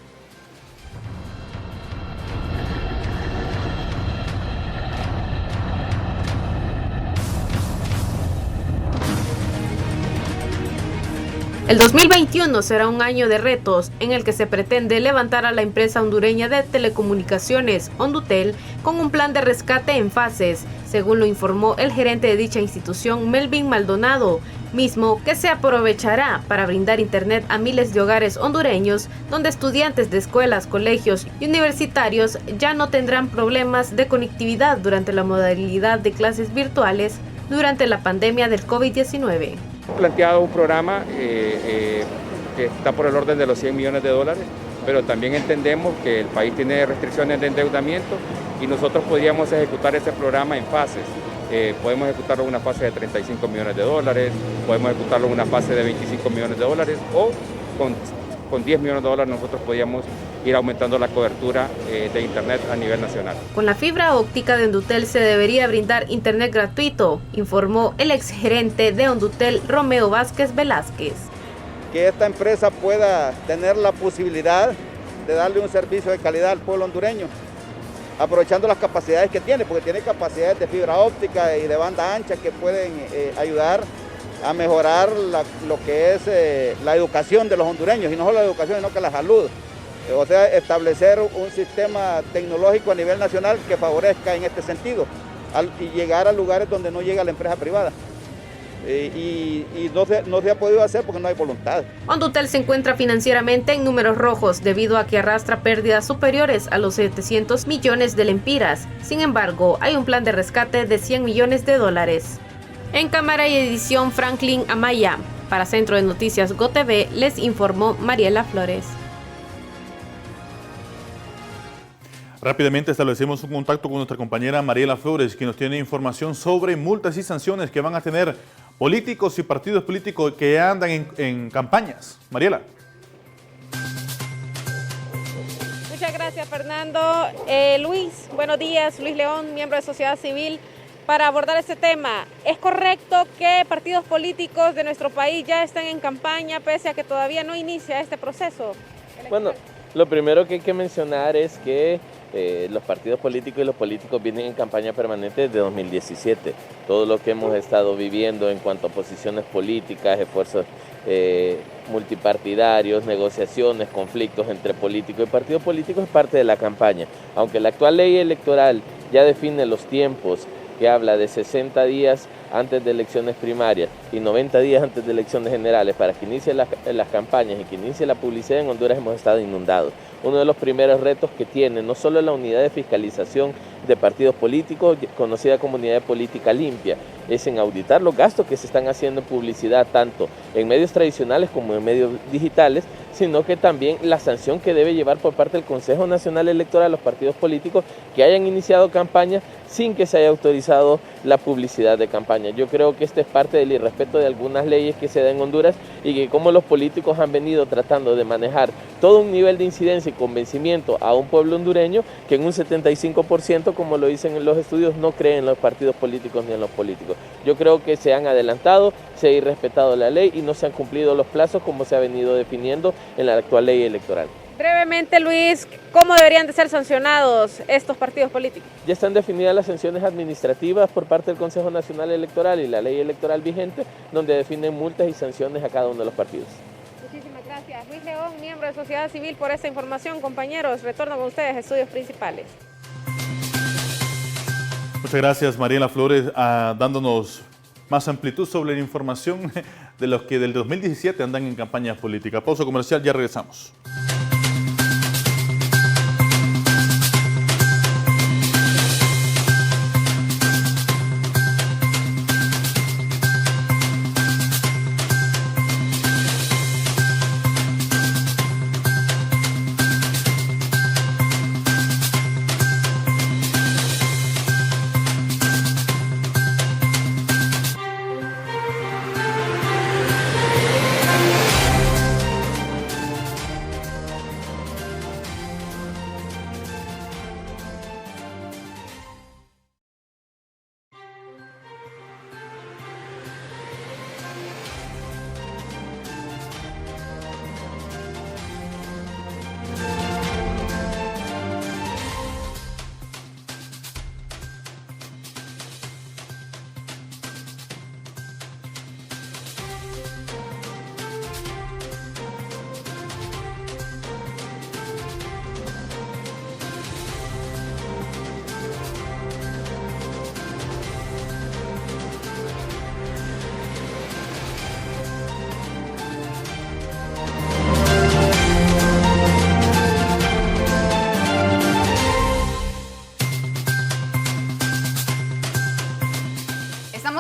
El 2021 será un año de retos en el que se pretende levantar a la empresa hondureña de telecomunicaciones Ondutel con un plan de rescate en fases, según lo informó el gerente de dicha institución, Melvin Maldonado, mismo que se aprovechará para brindar internet a miles de hogares hondureños, donde estudiantes de escuelas, colegios y universitarios ya no tendrán problemas de conectividad durante la modalidad de clases virtuales durante la pandemia del COVID-19. Planteado un programa que está por el orden de los 100 millones de dólares, pero también entendemos que el país tiene restricciones de endeudamiento y nosotros podríamos ejecutar ese programa en fases. Podemos ejecutarlo en una fase de 35 millones de dólares, podemos ejecutarlo en una fase de 25 millones de dólares, o con 10 millones de dólares nosotros podríamos ir aumentando la cobertura de internet a nivel nacional. Con la fibra óptica de Ondutel se debería brindar internet gratuito, informó el exgerente de Ondutel, Romeo Vázquez Velázquez. Que esta empresa pueda tener la posibilidad de darle un servicio de calidad al pueblo hondureño. aprovechando las capacidades que tiene, porque tiene capacidades de fibra óptica y de banda ancha que pueden ayudar a mejorar lo que es la educación de los hondureños, y no solo la educación, sino que la salud. O sea, establecer un sistema tecnológico a nivel nacional que favorezca en este sentido, y llegar a lugares donde no llega la empresa privada. Y no se ha podido hacer porque no hay voluntad. Hondutel se encuentra financieramente en números rojos debido a que arrastra pérdidas superiores a los 700 millones de lempiras. Sin embargo, hay un plan de rescate de 100 millones de dólares. En cámara y edición, Franklin Amaya. Para Centro de Noticias GoTV, les informó Mariela Flores. Rápidamente establecemos un contacto con nuestra compañera Mariela Flores, que nos tiene información sobre multas y sanciones que van a tener políticos y partidos políticos que andan en campañas. Mariela. Muchas gracias, Fernando. Luis, buenos días. Luis León, miembro de Sociedad Civil. Para abordar este tema, ¿es correcto que partidos políticos de nuestro país ya estén en campaña pese a que todavía no inicia este proceso? Bueno, lo primero que hay que mencionar es que los partidos políticos y los políticos vienen en campaña permanente desde 2017. Todo lo que hemos estado viviendo en cuanto a posiciones políticas, esfuerzos multipartidarios, negociaciones, conflictos entre políticos y partidos políticos es parte de la campaña. Aunque la actual ley electoral ya define los tiempos, que habla de 60 días antes de elecciones primarias y 90 días antes de elecciones generales para que inicie las campañas y que inicie la publicidad, en Honduras hemos estado inundados. Uno de los primeros retos que tiene no solo la unidad de fiscalización de partidos políticos, conocida como unidad de política limpia, es en auditar los gastos que se están haciendo en publicidad, tanto en medios tradicionales como en medios digitales, sino que también la sanción que debe llevar por parte del Consejo Nacional Electoral a los partidos políticos que hayan iniciado campaña sin que se haya autorizado la publicidad de campaña. Yo creo que este es parte del irrespeto de algunas leyes que se dan en Honduras y que como los políticos han venido tratando de manejar todo un nivel de incidencia y convencimiento a un pueblo hondureño que en un 75%, como lo dicen en los estudios, no creen en los partidos políticos ni en los políticos. Yo creo que se han adelantado, se ha irrespetado la ley y no se han cumplido los plazos como se ha venido definiendo en la actual ley electoral. Brevemente, Luis, ¿cómo deberían de ser sancionados estos partidos políticos? Ya están definidas las sanciones administrativas por parte del Consejo Nacional Electoral y la ley electoral vigente, donde definen multas y sanciones a cada uno de los partidos. Muchísimas gracias. Luis León, miembro de Sociedad Civil, por esta información. Compañeros, retorno con ustedes a estudios principales. Muchas gracias, Mariela Flores, dándonos más amplitud sobre la información de los que del 2017 andan en campañas políticas. Pausa comercial, ya regresamos.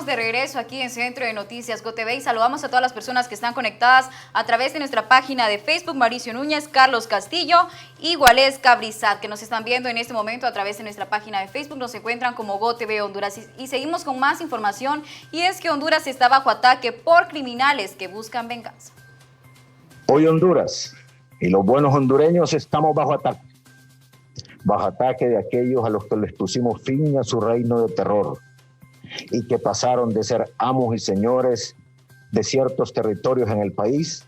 De regreso aquí en Centro de Noticias GoTV y saludamos a todas las personas que están conectadas a través de nuestra página de Facebook, Mauricio Núñez, Carlos Castillo y Gualesca Brizat, que nos están viendo en este momento a través de nuestra página de Facebook, nos encuentran como GoTV Honduras y seguimos con más información y es que Honduras está bajo ataque por criminales que buscan venganza. Hoy Honduras y los buenos hondureños estamos bajo ataque de aquellos a los que les pusimos fin a su reino de terror y que pasaron de ser amos y señores de ciertos territorios en el país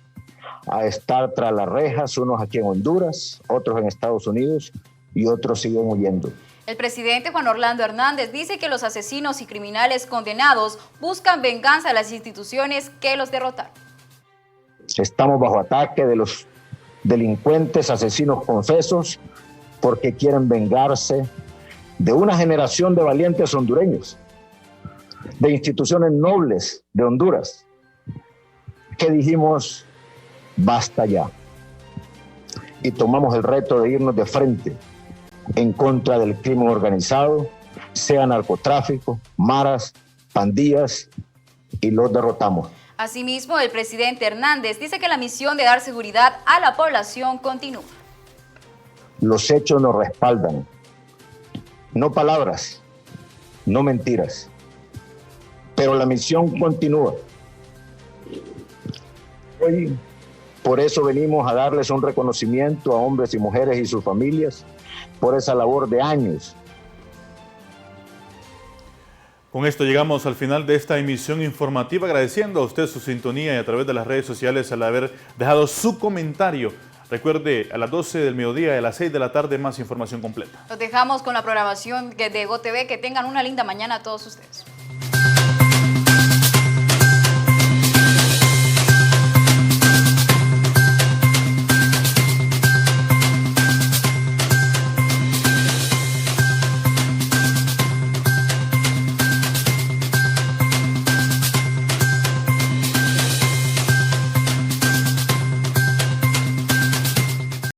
a estar tras las rejas, unos aquí en Honduras, otros en Estados Unidos y otros siguen huyendo. El presidente Juan Orlando Hernández dice que los asesinos y criminales condenados buscan venganza a las instituciones que los derrotaron. Estamos bajo ataque de los delincuentes asesinos confesos porque quieren vengarse de una generación de valientes hondureños, de instituciones nobles de Honduras, que dijimos basta ya. Y tomamos el reto de irnos de frente en contra del crimen organizado, sea narcotráfico, maras, pandillas, y los derrotamos. Asimismo, el presidente Hernández dice que la misión de dar seguridad a la población continúa. Los hechos nos respaldan, no palabras, no mentiras, pero la misión continúa. Hoy, por eso venimos a darles un reconocimiento a hombres y mujeres y sus familias por esa labor de años. Con esto llegamos al final de esta emisión informativa, agradeciendo a usted su sintonía y a través de las redes sociales al haber dejado su comentario. Recuerde, a las 12 del mediodía y a las 6 de la tarde más información completa. Los dejamos con la programación de GOTV. Que tengan una linda mañana a todos ustedes.